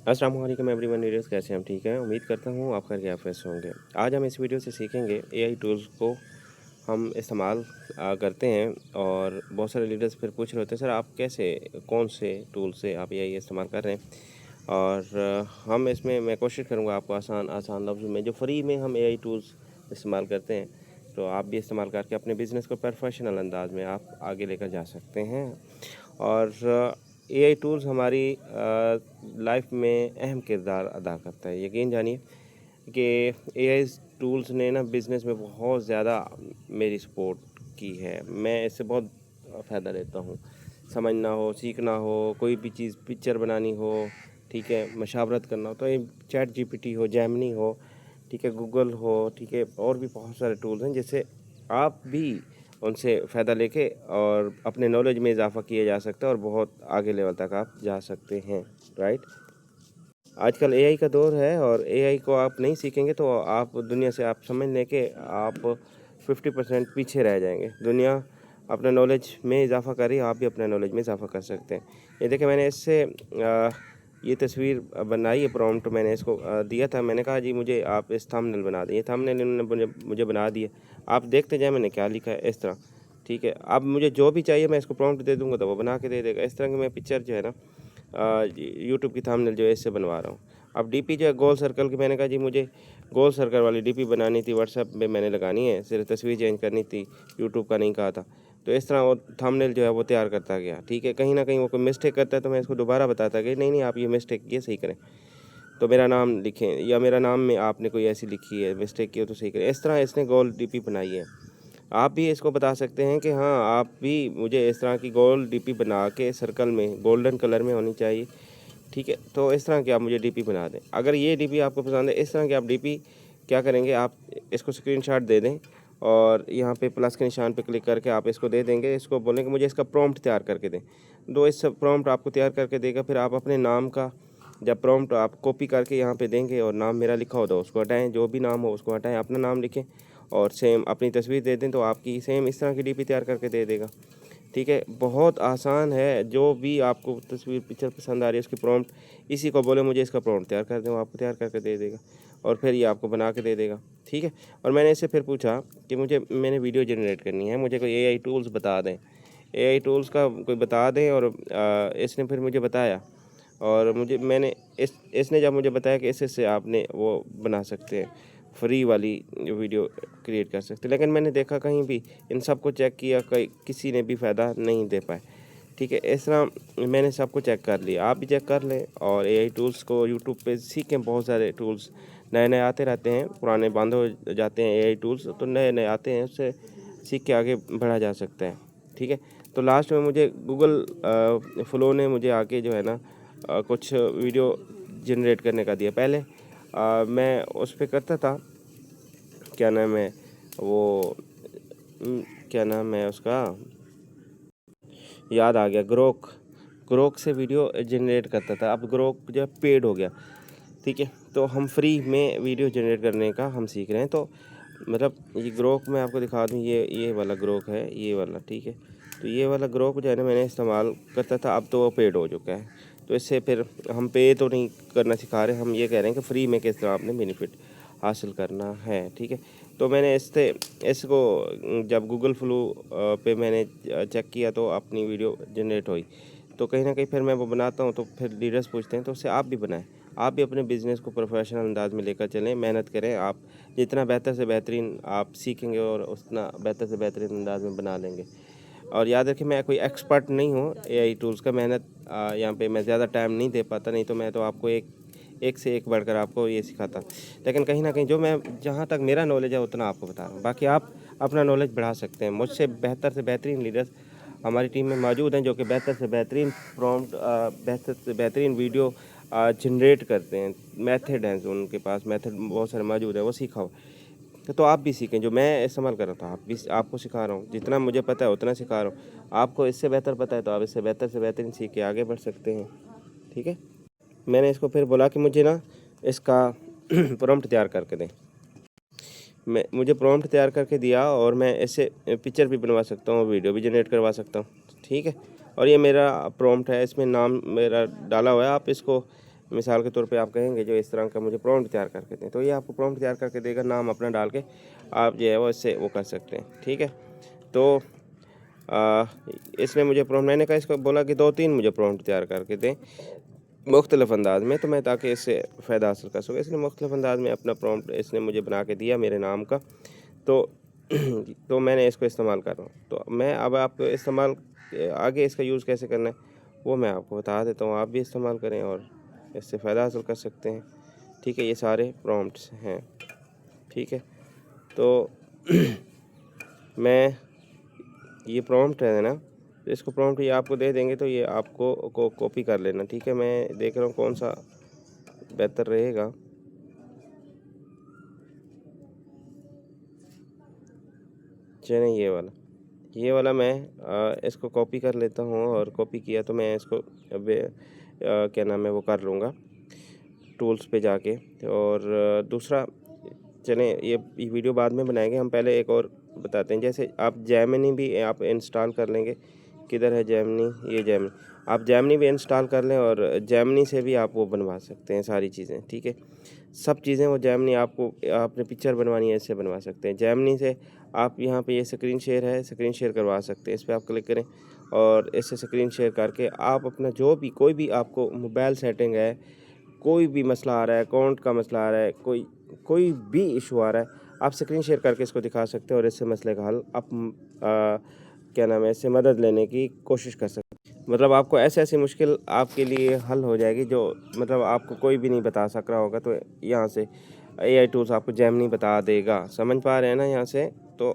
अस्सलाम वालेकुम everyone, videos कैसे हैं? हम ठीक हैं, उम्मीद करता हूँ आप खैर आफियत से होंगे। आज हम इस वीडियो से सीखेंगे एआई टूल्स को हम इस्तेमाल करते हैं। और बहुत सारे लीडर्स फिर पूछ रहे होते हैं, सर आप कैसे, कौन से टूल से आप एआई इस्तेमाल कर रहे हैं। और हम इसमें मैं कोशिश करूँगा आपको आसान आसान लफ्ज़ों में जो फ्री में हम एआई टूल्स इस्तेमाल करते हैं, तो आप भी इस्तेमाल करके अपने बिज़नेस को प्रोफेशनल अंदाज में आप आगे लेकर जा सकते हैं। और एआई टूल्स हमारी लाइफ में अहम किरदार अदा करता है। यकीन जानिए कि एआई टूल्स ने ना बिज़नेस में बहुत ज़्यादा मेरी सपोर्ट की है। मैं इससे बहुत फ़ायदा लेता हूँ। समझना हो, सीखना हो, कोई भी चीज़ पिक्चर बनानी हो, ठीक है, मशावरत करना हो, तो ये चैट जीपीटी हो, जेमिनी हो, ठीक है, गूगल हो, ठीक है, और भी बहुत सारे टूल्स हैं जिससे आप भी उनसे फ़ायदा लेके और अपने नॉलेज में इजाफ़ा किया जा सकता है और बहुत आगे लेवल तक आप जा सकते हैं, राइट। आजकल एआई का दौर है और एआई को आप नहीं सीखेंगे तो आप दुनिया से आप समझ लें कि आप 50% पीछे रह जाएंगे। दुनिया अपना नॉलेज में इजाफ़ा कर रही है, आप भी अपने नॉलेज में इजाफ़ा कर सकते हैं। ये देखिए, मैंने इससे ये तस्वीर बनाई है, प्रॉम्प्ट मैंने इसको दिया था। मैंने कहा जी मुझे आप इस थंबनेल बना दें। ये थंबनेल इन्होंने मुझे बना दिया। आप देखते जाएँ मैंने क्या लिखा है इस तरह, ठीक है। अब मुझे जो भी चाहिए मैं इसको प्रॉम्प्ट दे दूँगा तो वो बना के दे देगा। इस तरह की मैं पिक्चर जो है ना यूट्यूब की थंबनेल जो है इससे बनवा रहा हूँ। अब डीपी जो है गोल सर्कल की, मैंने कहा जी मुझे गोल सर्कल वाली डीपी बनानी थी, व्हाट्सएप में मैंने लगानी है, सिर्फ तस्वीर चेंज करनी थी, यूट्यूब का नहीं कहा था। तो इस तरह वो थंबनेल जो है वो तैयार करता गया, ठीक है। कहीं न कहीं वो कोई मिस्टेक करता है तो मैं इसको दोबारा बताता गया, नहीं आप ये मिस्टेक ये सही करें, तो मेरा नाम लिखें, या मेरा नाम में आपने कोई ऐसी लिखी है मिस्टेक की हो तो सही करें। इस तरह इसने गोल डीपी बनाई है। आप भी इसको बता सकते हैं कि हाँ, आप भी मुझे इस तरह की गोल डीपी बना के सर्कल में गोल्डन कलर में होनी चाहिए, ठीक है। तो इस तरह की आप मुझे डीपी बना दें। अगर ये डीपी आपको पसंद है, इस तरह की आप डीपी क्या करेंगे, आप इसको स्क्रीनशॉट दे दें और यहाँ पे प्लस के निशान पे क्लिक करके आप इसको दे देंगे। इसको बोलेंगे मुझे इसका प्रॉम्प्ट तैयार करके दें, तो इस प्रॉम्प्ट आपको तैयार करके देगा। फिर आप अपने नाम का जब प्रॉम्प्ट आप कॉपी करके यहाँ पे देंगे और नाम मेरा लिखा होता है उसको हटाएँ, जो भी नाम हो उसको हटाएँ, अपना नाम लिखें और सेम अपनी तस्वीर दे दें, तो आपकी सेम इस तरह की डीपी तैयार करके दे देगा, ठीक है। बहुत आसान है। जो भी आपको तस्वीर पिक्चर पसंद आ रही है उसकी प्रॉम्प्ट इसी को बोले मुझे इसका प्रॉम्प्ट तैयार कर दें, वो आपको तैयार करके दे देगा और फिर ये आपको बना के दे देगा, ठीक है। और मैंने इससे फिर पूछा कि मैंने वीडियो जनरेट करनी है, मुझे कोई एआई टूल्स बता दें, एआई टूल्स का कोई बता दें। और इसने फिर मुझे बताया और इसने जब मुझे बताया कि इससे आपने वो बना सकते हैं, फ्री वाली वीडियो क्रिएट कर सकते हैं। लेकिन मैंने देखा कहीं भी इन सब को चेक किया, कहीं किसी ने भी फ़ायदा नहीं दे पाए, ठीक है। इस तरह मैंने सबको चेक कर लिया, आप भी चेक कर लें और एआई टूल्स को यूट्यूब पे सीखें। बहुत सारे टूल्स नए नए आते रहते हैं, पुराने बंद हो जाते हैं एआई टूल्स, तो नए नए आते हैं, उससे सीख के आगे बढ़ा जा सकता है, ठीक है। तो लास्ट में मुझे गूगल फ्लो ने मुझे आके जो है ना कुछ वीडियो जनरेट करने का दिया। पहले मैं उस पर करता था, क्या नाम है वो, क्या नाम है उसका, याद आ गया, ग्रोक से वीडियो जनरेट करता था। अब ग्रोक जो पेड हो गया, ठीक है। तो हम फ्री में वीडियो जनरेट करने का हम सीख रहे हैं। तो मतलब ये ग्रोक मैं आपको दिखा दूँ, ये वाला ग्रोक है, ये वाला, ठीक है। तो ये वाला ग्रोक जो है ना मैंने इस्तेमाल करता था, अब तो वो पेड हो चुका है। तो इससे फिर हम पे तो नहीं करना सिखा रहे, हम ये कह रहे हैं कि फ्री में किस तरह आपने बेनिफिट हासिल करना है, ठीक है। तो मैंने इसको जब गूगल फ्लू पे मैंने चेक किया तो अपनी वीडियो जनरेट हुई। तो कहीं ना कहीं फिर मैं वो बनाता हूँ तो फिर लीडर्स पूछते हैं, तो उससे आप भी बनाएं, आप भी अपने बिज़नेस को प्रोफेशनल अंदाज में लेकर चलें, मेहनत करें। आप जितना बेहतर से बेहतरीन आप सीखेंगे और उतना बेहतर से बेहतरीन अंदाज में बना लेंगे। और याद रखें, मैं कोई एक्सपर्ट नहीं हूँ एआई टूल्स का, मेहनत यहाँ पे मैं ज़्यादा टाइम नहीं दे पाता, नहीं तो मैं तो आपको एक से एक बढ़कर आपको ये सिखाता। लेकिन कहीं ना कहीं जो मैं जहाँ तक मेरा नॉलेज है उतना आपको बता रहा हूँ, बाकी आप अपना नॉलेज बढ़ा सकते हैं। मुझसे बेहतर से बेहतरीन लीडर्स हमारी टीम में मौजूद हैं जो कि बेहतर से बेहतरीन प्रॉम्प्ट, बेहतर से बेहतरीन वीडियो जनरेट करते हैं। मेथड हैं जो उनके पास, मेथड बहुत सारे मौजूद है, वो सीखा हो तो आप भी सीखें। जो मैं इस्तेमाल कर रहा था आप भी, आपको सिखा रहा हूँ, जितना मुझे पता है उतना सिखा रहा हूँ। आपको इससे बेहतर पता है तो आप इससे बेहतर से बेहतरीन सीख के आगे बढ़ सकते हैं, ठीक है। मैंने इसको फिर बोला कि मुझे ना इसका प्रॉम्प्ट तैयार करके दें। मुझे प्रॉम्प्ट तैयार करके दिया और मैं इससे पिक्चर भी बनवा सकता हूँ, वीडियो भी जनरेट करवा सकता हूँ, ठीक है। और ये मेरा प्रॉम्प्ट है, इसमें नाम मेरा डाला हुआ है। आप इसको मिसाल के तौर पे आप कहेंगे जो इस तरह का मुझे प्रॉम्प्ट तैयार करके दें, तो ये आपको प्रॉम्प्ट तैयार करके देगा, नाम अपना डाल के आप जो है वो इससे वो कर सकते हैं। ठीक है, तो इसने मुझे प्रॉम्प्ट, मैंने कहा इसको बोला कि 2-3 मुझे प्रॉम्प्ट तैयार करके दें मुख्तलिफ़ अंदाज़ में, तो मैं ताकि इससे फ़ायदा हासिल कर सकूँ। इसने मुख्तलिफ़ अंदाज़ में अपना प्रॉम्प्ट इसने मुझे बना के दिया मेरे नाम का, तो तो मैंने इसको इस्तेमाल कर रहा हूँ। तो मैं अब आपको इस्तेमाल आगे इसका यूज़ कैसे करना है वो मैं आपको बता देता हूँ, आप भी इस्तेमाल करें और इससे फ़ायदा हासिल कर सकते हैं। ठीक है, ये सारे प्रॉम्प्ट्स हैं। ठीक है, तो मैं ये प्रॉम्प्ट है ना, तो इसको प्रॉम्प्ट ये आपको दे देंगे, तो ये आपको कॉपी कर लेना। ठीक है, मैं देख रहा हूँ कौन सा बेहतर रहेगा। चलिए ये वाला मैं इसको कॉपी कर लेता हूँ, और कॉपी किया तो मैं इसको अब क्या नाम है वो कर लूँगा टूल्स पे जाके। और दूसरा, चलें ये वीडियो बाद में बनाएंगे, हम पहले एक और बताते हैं। जैसे आप जेमिनी भी आप इंस्टॉल कर लेंगे, किधर है जेमिनी, ये जेमिनी, आप जेमिनी भी इंस्टॉल कर लें और जेमिनी से भी आप वो बनवा सकते हैं सारी चीज़ें। ठीक है, सब चीज़ें वो जेमिनी आपको, आपने पिक्चर बनवानी है इससे बनवा सकते हैं जेमिनी से। आप यहाँ पे ये स्क्रीन शेयर है, स्क्रीन शेयर करवा सकते हैं, इस पर आप क्लिक करें और इससे स्क्रीन शेयर करके आप अपना जो भी कोई भी आपको मोबाइल सेटिंग है, कोई भी मसला आ रहा है, अकाउंट का मसला आ रहा है, कोई भी इशू आ रहा है, आप स्क्रीन शेयर करके इसको दिखा सकते हैं और इससे मसले का हल आप क्या नाम है इससे मदद लेने की कोशिश कर सकते हैं। मतलब आपको ऐसी मुश्किल आपके लिए हल हो जाएगी जो मतलब आपको कोई भी नहीं बता सक रहा होगा, तो यहाँ से AI टूल्स आपको जेमिनी बता देगा। समझ पा रहे हैं ना यहाँ से? तो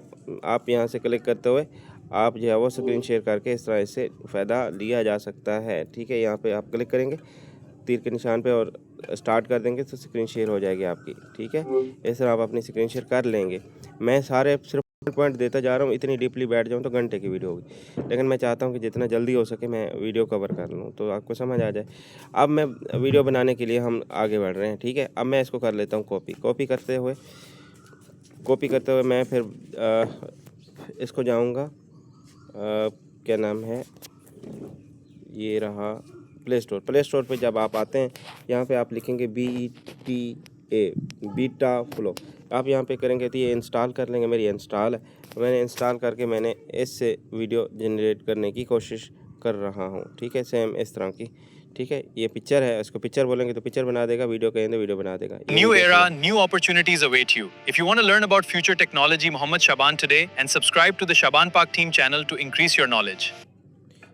आप यहाँ से क्लिक करते हुए आप जो है वो स्क्रीन शेयर करके इस तरह इससे फ़ायदा लिया जा सकता है। ठीक है, यहाँ पे आप क्लिक करेंगे तीर के निशान पे और स्टार्ट कर देंगे तो स्क्रीन शेयर हो जाएगी आपकी। ठीक है, इस तरह आप अपनी स्क्रीन शेयर कर लेंगे। मैं सारे सिर्फ पॉइंट देता जा रहा हूँ, इतनी डीपली बैठ जाऊँ तो घंटे की वीडियो होगी, लेकिन मैं चाहता हूँ कि जितना जल्दी हो सके मैं वीडियो कवर कर लूँ तो आपको समझ आ जाए। अब मैं वीडियो बनाने के लिए हम आगे बढ़ रहे हैं। ठीक है, अब मैं इसको कर लेता हूँ कॉपी करते हुए मैं फिर इसको जाऊँगा, क्या नाम है, ये रहा प्ले स्टोर पे जब आप आते हैं यहाँ पे आप लिखेंगे BETA बीटा फ्लो, आप यहाँ पे करेंगे तो ये इंस्टॉल कर लेंगे। मेरी इंस्टॉल है, मैंने इंस्टॉल करके मैंने इससे वीडियो जनरेट करने की कोशिश कर रहा हूँ। ठीक है, सेम इस तरह की। ठीक है, ये पिक्चर है, इसको पिक्चर बोलेंगे तो पिक्चर बना देगा, वीडियो कहेंगे तो वीडियो बना देगा। New era, new opportunities await you. If you want to learn about future technology, Mohammed Shaban today, and subscribe to the Shaban Park Team channel to increase your knowledge.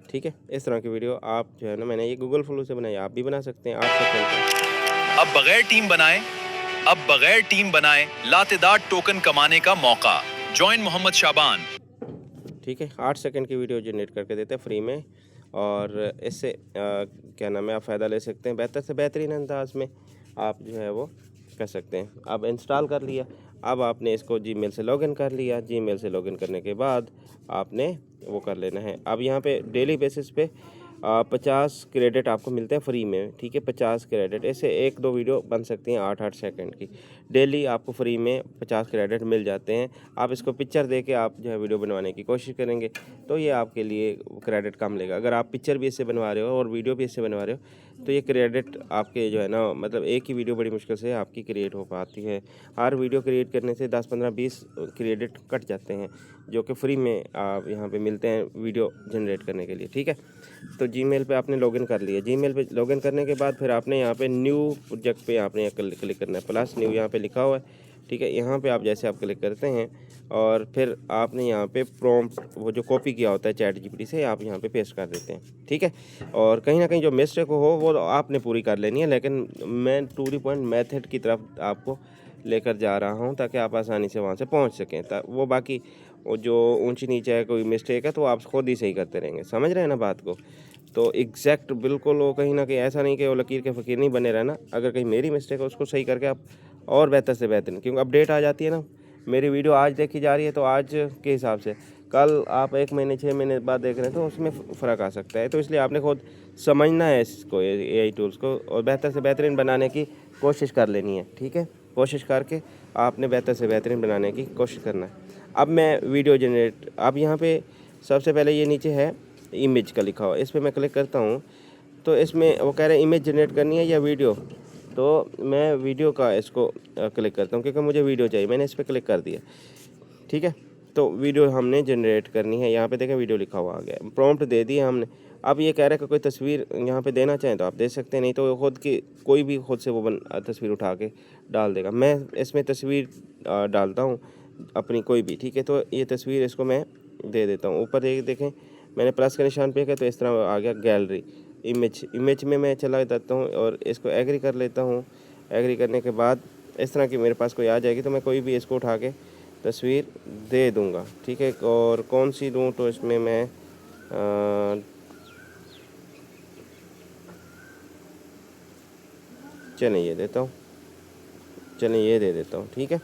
ठीक है, इस तरह की video आप जो है ना, मैंने ये गूगल फ्लो से बनाई, आप भी बना सकते हैं 8 सेकंड। अब बगैर टीम बनाए लातेदार टोकन कमाने का मौका। जॉइन मोहम्मद शाबान। ठीक है, 8 सेकंड की वीडियो जनरेट करके देते हैं फ्री में, और इससे क्या नाम है आप फ़ायदा ले सकते हैं। बेहतर से बेहतरीन अंदाज में आप जो है वो कर सकते हैं। अब इंस्टॉल कर लिया, अब आपने इसको जीमेल से लॉगिन कर लिया। जीमेल से लॉगिन करने के बाद आपने वो कर लेना है। अब यहाँ पे डेली बेसिस पे 50 क्रेडिट आपको मिलते हैं फ्री में। ठीक है, 50 क्रेडिट, ऐसे 1-2 वीडियो बन सकती हैं 8-8 सेकंड की। डेली आपको फ्री में 50 क्रेडिट मिल जाते हैं। आप इसको पिक्चर दे के आप जो है वीडियो बनवाने की कोशिश करेंगे तो ये आपके लिए क्रेडिट कम लेगा। अगर आप पिक्चर भी इससे बनवा रहे हो और वीडियो भी इससे बनवा रहे हो तो ये क्रेडिट आपके जो है ना, मतलब एक ही वीडियो बड़ी मुश्किल से आपकी क्रिएट हो पाती है। हर वीडियो क्रिएट करने से 10, 15, 20 क्रेडिट कट जाते हैं जो कि फ्री में आप यहाँ पे मिलते हैं वीडियो जनरेट करने के लिए। ठीक है, तो जीमेल पे आपने लॉगिन कर लिया। जीमेल पे लॉगिन करने के बाद फिर आपने यहाँ पे न्यू प्रोजेक्ट पे आपने क्लिक करना है, प्लस न्यू यहाँ पे लिखा हुआ है। ठीक है, यहाँ पे आप जैसे आप क्लिक करते हैं और फिर आपने यहाँ पे प्रॉम्प्ट वो जो कॉपी किया होता है ChatGPT से, आप यहाँ पे पेस्ट कर देते हैं। ठीक है, और कहीं ना कहीं जो मिस्टेक हो वो आपने पूरी कर लेनी है, लेकिन मैं टू द पॉइंट मेथड की तरफ आपको लेकर जा रहा हूँ ताकि आप आसानी से वहाँ से पहुँच सकें। वो बाकी वो जो ऊंची नीचे है, कोई मिस्टेक है तो आप खुद ही सही करते रहेंगे। समझ रहे हैं ना बात को? तो एग्जैक्ट बिल्कुल वो कहीं ना कहीं ऐसा नहीं कि वो लकीर के फ़कीर नहीं बने रहना। अगर कहीं मेरी मिस्टेक है उसको सही करके आप और बेहतर से बेहतर, क्योंकि अपडेट आ जाती है ना, मेरी वीडियो आज देखी जा रही है तो आज के हिसाब से कल आप 1 महीने 6 महीने बाद देख रहे हैं तो उसमें फ़र्क आ सकता है। तो इसलिए आपने खुद समझना है इसको, AI टूल्स को, और बेहतर से बेहतरीन बनाने की कोशिश कर लेनी है। ठीक है, कोशिश करके आपने बेहतर से बेहतरीन बनाने की कोशिश करना है। अब मैं वीडियो जनरेट, अब यहाँ पे सबसे पहले ये नीचे है इमेज का लिखा हुआ, इस पर मैं क्लिक करता हूँ तो इसमें वो कह रहे हैं इमेज जनरेट करनी है या वीडियो, तो मैं वीडियो का इसको क्लिक करता हूँ क्योंकि मुझे वीडियो चाहिए। मैंने इस पर क्लिक कर दिया, ठीक है। तो वीडियो हमने जनरेट करनी है, यहाँ पे देखें वीडियो लिखा हुआ आ गया, प्रॉम्प्ट दे दिया हमने। अब ये कह रहा है कि कोई तस्वीर यहाँ पे देना चाहें तो आप दे सकते हैं, नहीं तो खुद की कोई भी खुद से वो तस्वीर उठा के डाल देगा। मैं इसमें तस्वीर डालता हूँ अपनी कोई भी, ठीक है। तो ये तस्वीर इसको मैं दे देता हूँ। ऊपर देखें मैंने प्लस का निशान पे किया तो इस तरह आ गया गैलरी इमेज में मैं चला जाता हूँ और इसको एग्री कर लेता हूँ। एग्री करने के बाद इस तरह की मेरे पास कोई आ जाएगी तो मैं कोई भी इसको उठा के तस्वीर दे दूँगा, ठीक है। और कौन सी दूँ, तो इसमें मैं चलें ये देता हूँ, चलें ये दे देता हूँ, ठीक है।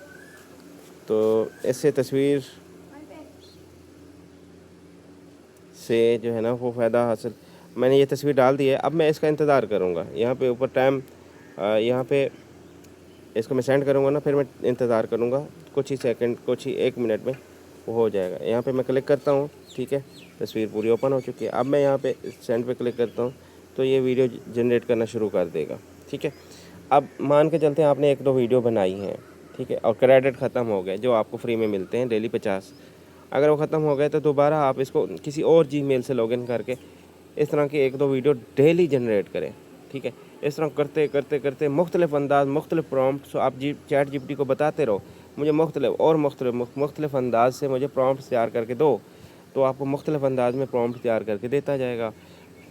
तो इससे तस्वीर से जो है ना वो फ़ायदा हासिल, मैंने ये तस्वीर डाल दी है। अब मैं इसका इंतज़ार करूँगा, यहाँ पे ऊपर टाइम, यहाँ पे इसको मैं सेंड करूँगा ना, फिर मैं इंतज़ार करूँगा कुछ ही सेकंड, कुछ ही 1 मिनट में वो हो जाएगा। यहाँ पे मैं क्लिक करता हूँ, ठीक है, तस्वीर पूरी ओपन हो चुकी है। अब मैं यहाँ पे सेंड पे क्लिक करता हूँ तो ये वीडियो जनरेट करना शुरू कर देगा, ठीक है। अब मान के चलते हैं आपने 1-2 वीडियो बनाई हैं, ठीक है, और क्रेडिट ख़त्म हो गए जो आपको फ्री में मिलते हैं डेली 50। अगर वो ख़त्म हो गए तो दोबारा आप इसको किसी और जीमेल से लॉगिन करके इस तरह की 1-2 वीडियो डेली जनरेट करें, ठीक है। इस तरह करते करते करते मुख्तलिफ़ अंदाज़, मुख्तलिफ़ प्रॉम्प्ट्स आप चैट जीपीटी को बताते रहो मुझे मुख्तलिफ़ अंदाज से मुझे प्रॉम्प्ट्स तैयार करके दो, तो आपको मुख्तलिफ़ अंदाज में प्रॉम्प्ट तैयार करके देता जाएगा,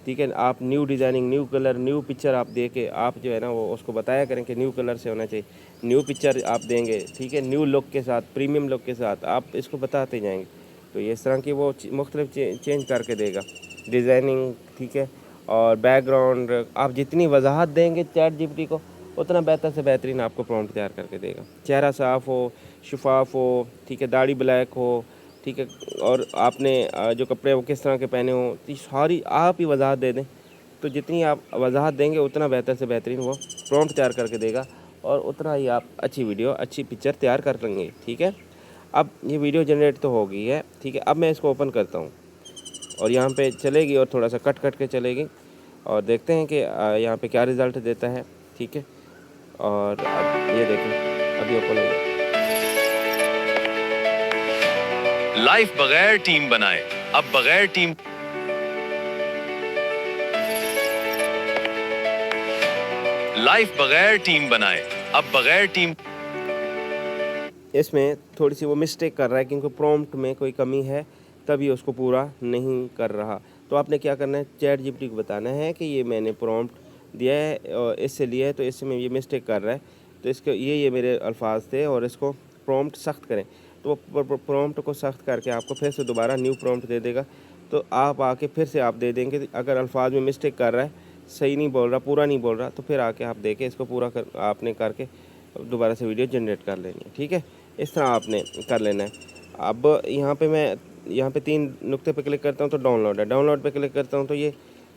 ठीक है। आप new designing, new colour, new picture आप दे के आप जो है ना वो उसको बताया करें कि न्यू कलर से होना चाहिए, न्यू पिक्चर आप देंगे, ठीक है, न्यू लुक के साथ, प्रीमियम लुक के साथ आप इसको बताते जाएंगे तो ये इस तरह की वो मुख्तलिफ चेंज करके देगा डिज़ाइनिंग, ठीक है। और बैकग्राउंड आप जितनी वजाहत देंगे चैट जीपीटी को उतना बेहतर से बेहतरीन आपको प्रॉम्प्ट तैयार करके देगा। चेहरा साफ़ हो, शफाफ हो, ठीक है, दाढ़ी ब्लैक हो, ठीक है, और आपने जो कपड़े वो किस तरह के पहने हो, तो सारी आप ही वजाहत दे दें, तो जितनी आप वजाहत देंगे उतना बेहतर से बेहतरीन वो प्रॉम्प्ट तैयार करके देगा और उतना ही आप अच्छी वीडियो, अच्छी पिक्चर तैयार कर लेंगे, ठीक है। अब ये वीडियो जनरेट तो हो गई है, ठीक है। अब मैं इसको ओपन करता हूँ और यहाँ पे चलेगी और थोड़ा सा कट कट के चलेगी और देखते हैं कि यहाँ पे क्या रिज़ल्ट देता है, ठीक है। और अब ये देखें अभी ओपन हो गया। लाइफ बगैर टीम बनाए, अब बगैर टीम। लाइफ बगैर टीम बनाए, अब बगैर टीम। इसमें थोड़ी सी वो मिस्टेक कर रहा है क्योंकि प्रॉम्प्ट में कोई कमी है तभी उसको पूरा नहीं कर रहा। तो आपने क्या करना है, चैट जीपीटी को बताना है कि ये मैंने प्रॉम्प्ट दिया है और इससे लिया है तो इसमें ये मिस्टेक कर रहा है, तो इसके ये मेरे अल्फाज थे और इसको प्रॉम्प्ट सख्त करें। तो वो प्रॉम्प्ट को सख्त करके आपको फिर से दोबारा न्यू प्रॉम्प्ट दे देगा, तो आप आके फिर से आप दे देंगे। अगर अल्फाज में मिस्टेक कर रहा है, सही नहीं बोल रहा, पूरा नहीं बोल रहा, तो फिर आके आप देके इसको पूरा कर आपने करके दोबारा से वीडियो जनरेट कर लेनी है, ठीक है। इस तरह आपने कर लेना है। अब यहाँ पे मैं यहाँ पे 3 नुक्ते पे क्लिक करता हूँ तो डाउनलोड है, डाउनलोड पे क्लिक करता हूँ तो ये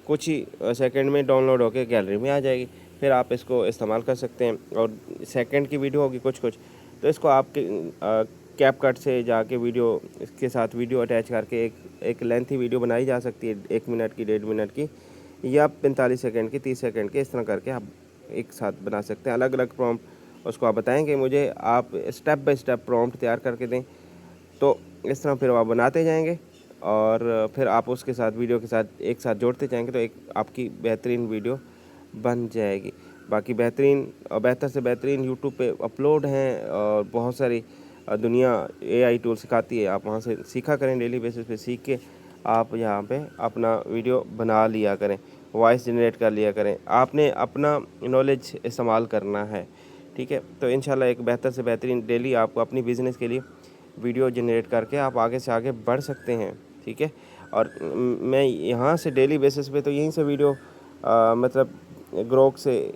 कुछ ही सेकंड में डाउनलोड होकर गैलरी में आ जाएगी। फिर आप इसको इस्तेमाल कर सकते हैं और सेकंड की वीडियो होगी कुछ तो इसको आपके कैपकट से जाके वीडियो इसके साथ वीडियो अटैच करके एक लेंथी वीडियो बनाई जा सकती है, 1 मिनट की, 1.5 मिनट की या 45 सेकंड की, 30 सेकंड की, इस तरह करके आप एक साथ बना सकते हैं। अलग अलग प्रॉम्प्ट उसको आप बताएंगे मुझे, आप स्टेप बाय स्टेप प्रॉम्प्ट तैयार करके दें, तो इस तरह फिर आप बनाते जाएंगे और फिर आप उसके साथ वीडियो के साथ एक साथ जोड़ते जाएंगे तो एक आपकी बेहतरीन वीडियो बन जाएगी। बाकी बेहतरीन और बेहतर से बेहतरीन यूट्यूब पे अपलोड हैं और बहुत सारी दुनिया एआई टूल सिखाती है, आप वहाँ से सीखा करें, डेली बेसिस पे सीख के आप यहाँ पे अपना वीडियो बना लिया करें, वॉइस जनरेट कर लिया करें। आपने अपना नॉलेज इस्तेमाल करना है, ठीक है। तो इंशाल्लाह एक बेहतर से बेहतरीन डेली आपको अपनी बिज़नेस के लिए वीडियो जनरेट करके आप आगे से आगे बढ़ सकते हैं, ठीक है। और मैं यहाँ से डेली बेसिस पे तो यहीं से वीडियो मतलब ग्रोक से,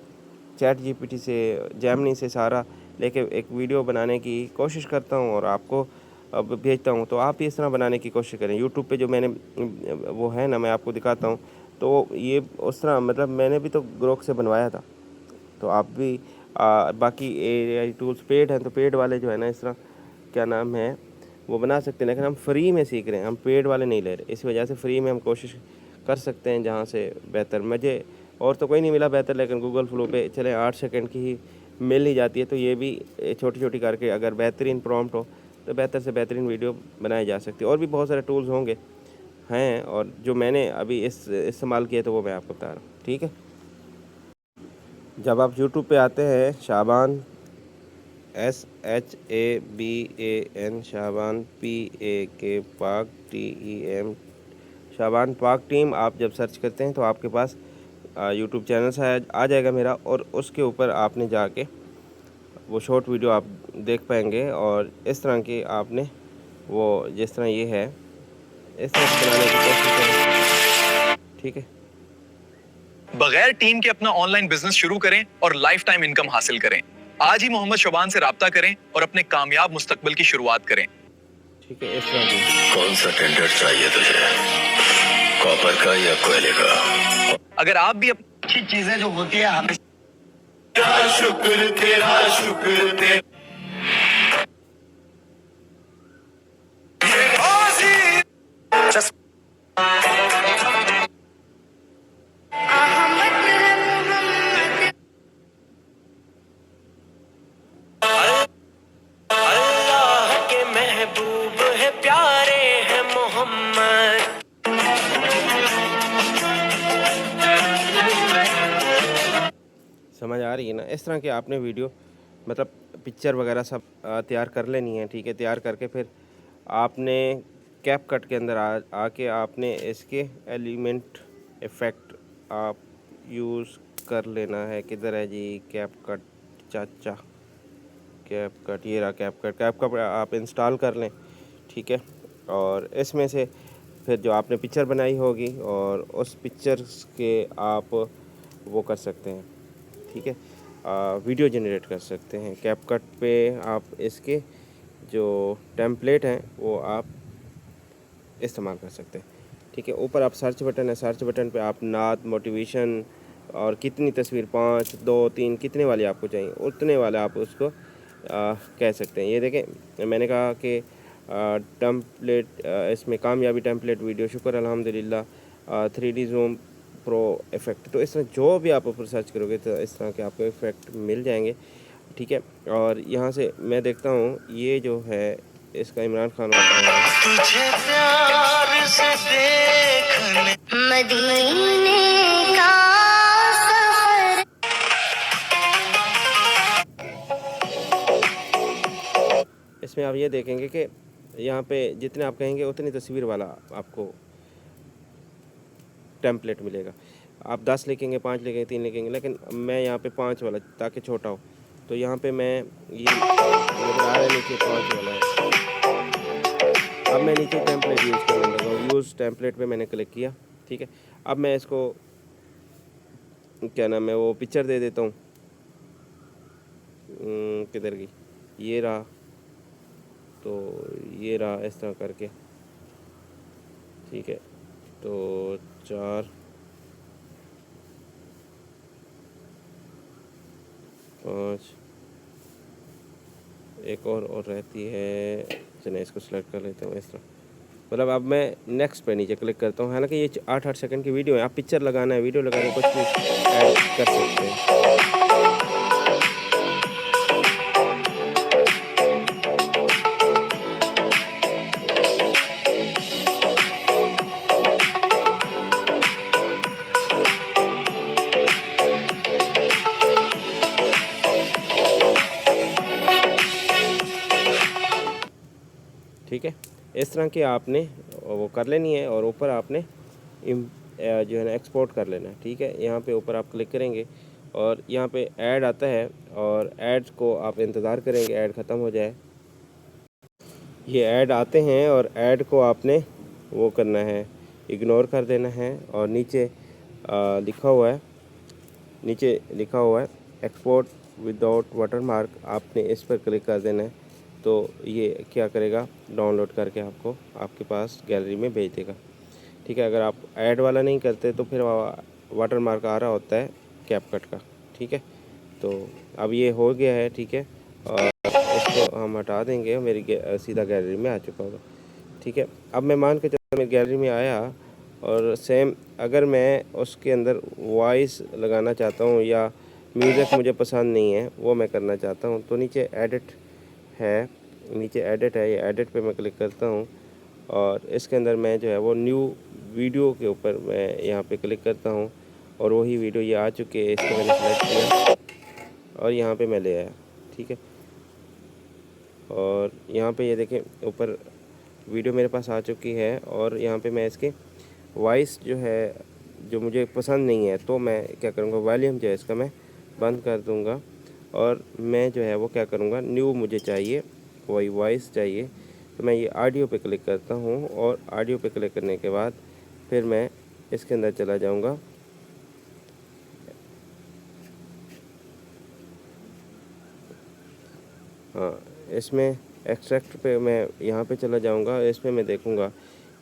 चैट जीपीटी से, जेमिनी से सारा लेके एक वीडियो बनाने की कोशिश करता हूँ और आपको अब भेजता हूँ। तो आप भी इस तरह बनाने की कोशिश करें। यूट्यूब पे जो मैंने वो है ना, मैं आपको दिखाता हूँ, तो ये उस तरह मतलब मैंने भी तो ग्रोक से बनवाया था, तो आप भी बाकी एआई टूल्स पेड हैं तो पेड वाले जो है ना इस तरह क्या नाम है वो बना सकते हैं, लेकिन हम फ्री में सीख रहे हैं, हम पेड वाले नहीं ले रहे। इस वजह से फ्री में हम कोशिश कर सकते हैं जहाँ से बेहतर मुझे और तो कोई नहीं मिला बेहतर, लेकिन गूगल फ्लो पे चले 8 सेकंड की ही मिल ही जाती है। तो ये भी छोटी छोटी करके अगर बेहतरीन प्रॉम्प्ट हो तो बेहतर से बेहतरीन वीडियो बनाई जा सकती है। और भी बहुत सारे टूल्स होंगे हैं, और जो मैंने अभी इस्तेमाल किए तो वो मैं आपको बता रहा हूँ, ठीक है। जब आप यूट्यूब पे आते हैं, शाबान SHABAN, शाबान PAK पाक TEM, शाबान पाक टीम आप जब सर्च करते हैं तो आपके पास यूट्यूब चैनल से आ जाएगा मेरा, और उसके ऊपर आपने जाके वो शॉर्ट वीडियो आप देख पाएंगे। और इस तरह की आपने वो जिस तरह ये है इस तरह से बनाने की कोशिश करें, ठीक है। बगैर टीम के अपना ऑनलाइन बिजनेस शुरू करें और लाइफ टाइम इनकम हासिल करें। आज ही मोहम्मद शबान से राब्ता करें और अपने कामयाब मुस्तकबिल की शुरुआत करें। ठीक है, इस तरह की। कौन सा टेंडर चाहिए तुझे, कॉपर का या कोयले का? अगर आप भी अच्छी चीजें जो होती है हमें शुक्र तेरा, शुक्र तेरा। अल्लाह के महबूब है, प्यारे हैं मोहम्मद। समझ आ रही है ना? इस तरह की आपने वीडियो मतलब पिक्चर वगैरह सब तैयार कर लेनी है, ठीक है। तैयार करके फिर आपने कैपकट के अंदर आके आपने इसके एलिमेंट इफ़ेक्ट आप यूज़ कर लेना है। किधर है जी कैपकट चाचा? कैपकट, ये रहा कैपकट। कैपकट आप इंस्टॉल कर लें, ठीक है। और इसमें से फिर जो आपने पिक्चर बनाई होगी और उस पिक्चर के आप वो कर सकते हैं, ठीक है, वीडियो जनरेट कर सकते हैं। कैपकट पे आप इसके जो टेम्पलेट हैं वो आप इस्तेमाल कर सकते हैं, ठीक है। ऊपर आप सर्च बटन है, सर्च बटन पे आप नात, मोटिवेशन और कितनी तस्वीर 5, 2, 3 कितने वाली आपको चाहिए उतने वाले आप उसको कह सकते हैं। ये देखें, मैंने कहा कि टेम्पलेट इसमें कामयाबी टेम्पलेट वीडियो, शुक्र अल्हम्दुलिल्लाह 3D ज़ूम प्रो इफ़ेक्ट। तो इस तरह जो भी आप ऊपर सर्च करोगे तो इस तरह के आपको इफ़ेक्ट मिल जाएंगे, ठीक है। और यहाँ से मैं देखता हूँ ये जो है इसका इमरान खान वाला है। तुझे प्यार से देखने मदीने का सफर। इसमें आप ये देखेंगे कि यहाँ पे जितने आप कहेंगे उतनी तस्वीर वाला आपको टेम्पलेट मिलेगा। आप 10 लिखेंगे, 5 लिखेंगे, 3 लिखेंगे, लेकिन मैं यहाँ पे 5 वाला ताकि छोटा हो, तो यहाँ पे मैं ये नज़र आ रहा है नीचे 5 वाला है। अब मैं नीचे टेम्पलेट यूज़ करने लगा हूँ। यूज़ टेम्पलेट पे मैंने क्लिक किया, ठीक है। अब मैं इसको क्या नाम है वो पिक्चर दे देता हूँ। किधर गई? ये रहा, तो ये रहा इस तरह करके, ठीक है। तो 4, 5, एक और रहती है। चलिए इसको सेलेक्ट कर लेता हूँ इस तरह। मतलब अब मैं नेक्स्ट पे नीचे क्लिक करता हूँ। हालांकि ये 8-8 सेकंड की वीडियो है, आप पिक्चर लगाना है, वीडियो लगाना है, कुछ भी ऐड कर सकते हैं। ठीक है, इस तरह की आपने वो कर लेनी है। और ऊपर आपने जो है ना एक्सपोर्ट कर लेना है, ठीक है। यहाँ पे ऊपर आप क्लिक करेंगे और यहाँ पे ऐड आता है, और ऐड को आप इंतज़ार करेंगे ऐड ख़त्म हो जाए। ये ऐड आते हैं और ऐड को आपने वो करना है, इग्नोर कर देना है। और नीचे लिखा हुआ है एक्सपोर्ट विदाउट वाटरमार्क, आपने इस पर क्लिक कर देना है। तो ये क्या करेगा, डाउनलोड करके आपको आपके पास गैलरी में भेज देगा, ठीक है। अगर आप ऐड वाला नहीं करते तो फिर वाटरमार्क आ रहा होता है कैपकट का, ठीक है। तो अब ये हो गया है, ठीक है। और इसको हम हटा देंगे, मेरी सीधा गैलरी में आ चुका होगा, ठीक है। अब मैं मान के चलता मेरी गैलरी में आया और सेम अगर मैं उसके अंदर वॉइस लगाना चाहता हूँ या म्यूज़िक मुझे पसंद नहीं है वो मैं करना चाहता हूँ तो नीचे एडिट है, ये एडिट पे मैं क्लिक करता हूँ और इसके अंदर मैं जो है वो न्यू वीडियो के ऊपर मैं यहाँ पे क्लिक करता हूँ और वही वीडियो ये आ चुके हैं, इसको मैंने सेलेक्ट किया और यहाँ पे मैं ले आया। ठीक है, और यहाँ पे ये देखें ऊपर वीडियो मेरे पास आ चुकी है और यहाँ पे मैं इसके वॉइस जो है जो मुझे पसंद नहीं है तो मैं क्या करूँगा, वॉल्यूम जो है इसका मैं बंद कर दूँगा और मैं जो है वो क्या करूँगा, न्यू मुझे चाहिए वही वॉइस चाहिए तो मैं ये ऑडियो पे क्लिक करता हूँ और ऑडियो पे क्लिक करने के बाद फिर मैं इसके अंदर चला जाऊँगा। हाँ, इसमें एक्सट्रैक्ट पे मैं यहाँ पे चला जाऊँगा, इसमें मैं देखूँगा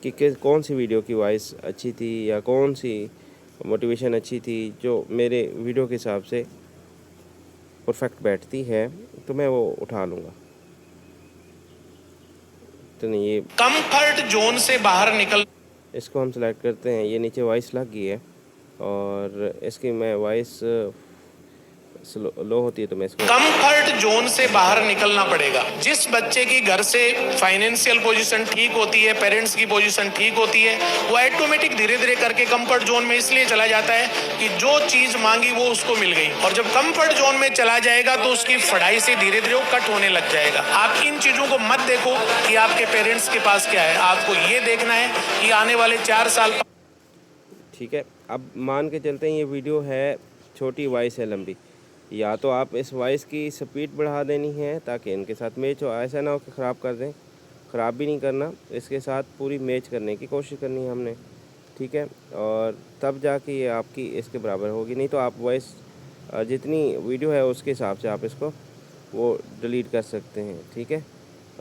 कि कौन सी वीडियो की वॉइस अच्छी थी या कौन सी मोटिवेशन अच्छी थी जो मेरे वीडियो के हिसाब से परफेक्ट बैठती है तो मैं वो उठा लूँगा। तो नहीं, ये कंफर्ट जोन से बाहर निकल, इसको हम सेलेक्ट करते हैं, ये नीचे वॉइस लग गई है और इसकी मैं वॉइस लो होती है तो मैं इसको कंफर्ट जोन से बाहर निकलना पड़ेगा। जिस बच्चे की घर से फाइनेंशियल पोजीशन ठीक होती है, पेरेंट्स की पोजीशन ठीक होती है, वो ऑटोमेटिक धीरे धीरे करके कंफर्ट जोन में इसलिए चला जाता है कि जो चीज मांगी वो उसको मिल गई, और जब कंफर्ट जोन में चला जाएगा तो उसकी पढ़ाई से धीरे धीरे वो कट होने लग जाएगा। आप इन चीजों को मत देखो कि आपके पेरेंट्स के पास क्या है, आपको ये देखना है कि आने वाले 4 साल। ठीक है, अब मान के चलते हैं ये वीडियो है छोटी, वॉइस है लंबी, या तो आप इस वॉइस की स्पीड बढ़ा देनी है ताकि इनके साथ मैच हो, ऐसा ना हो कि ख़राब कर दें, ख़राब भी नहीं करना, इसके साथ पूरी मैच करने की कोशिश करनी है हमने। ठीक है, और तब जाके ये आपकी इसके बराबर होगी, नहीं तो आप वॉइस जितनी वीडियो है उसके हिसाब से आप इसको वो डिलीट कर सकते हैं। ठीक है,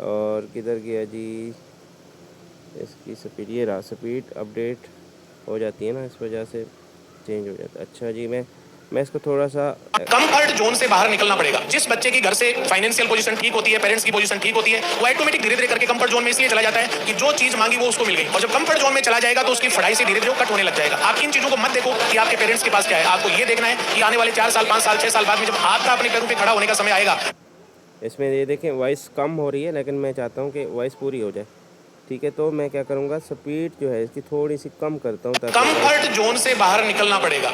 और किधर गया जी इसकी स्पीड, ये रहा, स्पीड अपडेट हो जाती है ना, इस वजह से चेंज हो जाता है। अच्छा जी, मैं इसको थोड़ा सा कंफर्ट जोन से बाहर निकलना पड़ेगा। जिस बच्चे की घर से फाइनेंशियल पोजीशन ठीक होती है, पेरेंट्स की पोजीशन ठीक होती है, वो ऑटोमेटिक धीरे धीरे करके कंफर्ट जोन में इसलिए चला जाता है कि जो चीज मांगी वो उसको मिल गई, और जब कंफर्ट जोन में चला जाएगा तो उसकी पढ़ाई से धीरे धीरे कट होने लग जाएगा। आप इन चीजों को मत देखो कि आपके पेरेंट्स के पास क्या है, आपको ये देखना है कि आने वाले 4 साल 5 साल 6 साल बाद में जब आपका अपने पैरों पर खड़ा होने का समय आएगा। इसमें ये देखें वॉइस कम हो रही है लेकिन मैं चाहता हूँ कि वॉइस पूरी हो जाए। ठीक है, तो मैं क्या करूँगा, स्पीड जो है इसकी थोड़ी सी कम करता हूँ कंफर्ट जोन से बाहर निकलना पड़ेगा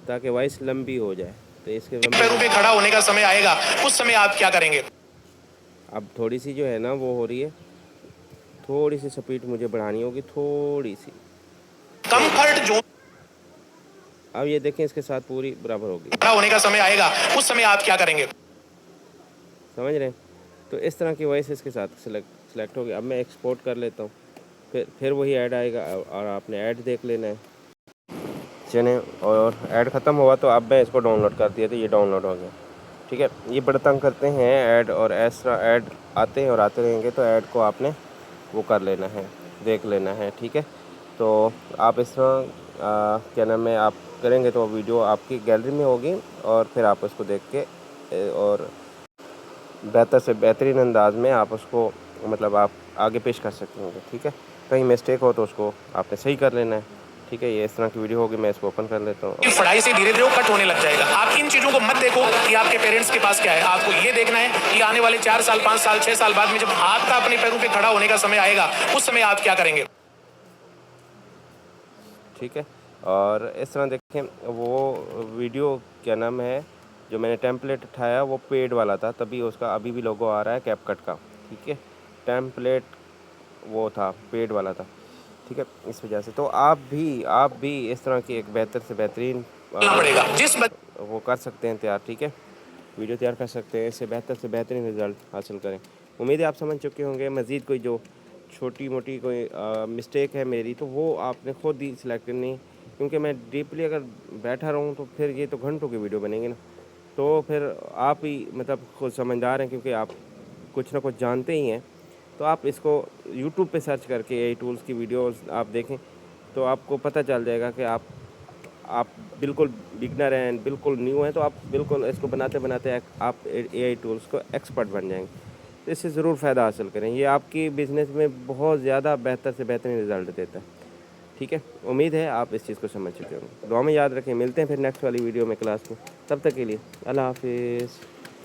ताकि वॉइस लंबी हो जाए। तो इसके पैरों पे खड़ा होने का समय आएगा, उस समय आप क्या करेंगे। अब थोड़ी सी जो है ना वो हो रही है, थोड़ी सी स्पीड मुझे बढ़ानी होगी, थोड़ी सी। कंफर्ट जोन अब ये देखें इसके साथ पूरी बराबर होगी, खड़ा होने का समय आएगा, उस समय आप क्या करेंगे। समझ रहे हैं। तो इस तरह की वॉइस इसके साथ सेलेक्ट होगी। अब मैं एक्सपोर्ट कर लेता हूँ, फिर वही ऐड आएगा और आपने ऐड देख लेना है। चलिए, और ऐड ख़त्म हुआ तो अब मैं इसको डाउनलोड कर दिया तो ये डाउनलोड हो गया। ठीक है, ये बड़ा तंग करते हैं ऐड, और ऐसा ऐड आते हैं और आते रहेंगे तो ऐड को आपने वो कर लेना है, देख लेना है। ठीक है, तो आप इस तरह क्या नाम है आप करेंगे तो वीडियो आपकी गैलरी में होगी और फिर आप उसको देख के और बेहतर से बेहतरीन अंदाज में आप उसको मतलब आप आगे पेश कर सकते होंगे। ठीक है, कहीं मिस्टेक हो तो उसको आपने सही कर लेना है। ठीक है, ये इस तरह की वीडियो होगी, मैं इसको ओपन कर लेता हूँ। पढ़ाई से धीरे धीरे कट होने लग जाएगा। आप इन चीजों को मत देखो कि आपके पेरेंट्स के पास क्या है, आपको ये देखना है कि आने वाले 4 साल 5 साल 6 साल बाद में जब आपका अपने पैरों पे खड़ा होने का समय आएगा, उस समय आप क्या करेंगे। ठीक है, और इस तरह देखें वो वीडियो क्या नाम है जो मैंने टेम्पलेट उठाया वो पेड वाला था, तभी उसका अभी भी लोगो आ रहा है कैपकट का। ठीक है, टेम्पलेट वो था पेड वाला था। ठीक है, इस वजह से तो आप भी इस तरह की एक बेहतर से बेहतरीन वो कर सकते हैं तैयार। ठीक है, वीडियो तैयार कर सकते हैं, इससे बेहतर से बेहतरीन रिज़ल्ट हासिल करें। उम्मीद है आप समझ चुके होंगे। मज़ीद कोई जो छोटी मोटी कोई मिस्टेक है मेरी तो वो आपने खुद ही सिलेक्ट करनी है, क्योंकि मैं डीपली अगर बैठा रहूँ तो फिर ये तो घंटों की वीडियो बनेंगे ना, तो फिर आप ही मतलब खुद समझदार हैं क्योंकि आप कुछ ना कुछ जानते ही हैं। तो आप इसको यूट्यूब पे सर्च करके AI टूल्स की वीडियोस आप देखें तो आपको पता चल जाएगा कि आप बिल्कुल बिगनर हैं, बिल्कुल न्यू हैं, तो आप बिल्कुल इसको बनाते बनाते आप AI टूल्स को एक्सपर्ट बन जाएंगे। तो इससे ज़रूर फ़ायदा हासिल करें, ये आपकी बिज़नेस में बहुत ज़्यादा बेहतर से बेहतरीन रिज़ल्ट देता है। ठीक है, उम्मीद है आप इस चीज़ को समझ चुके होंगे। दुआ में याद रखें, मिलते हैं फिर नेक्स्ट वाली वीडियो में क्लास में। तब तक के लिए अल्लाह हाफिज़।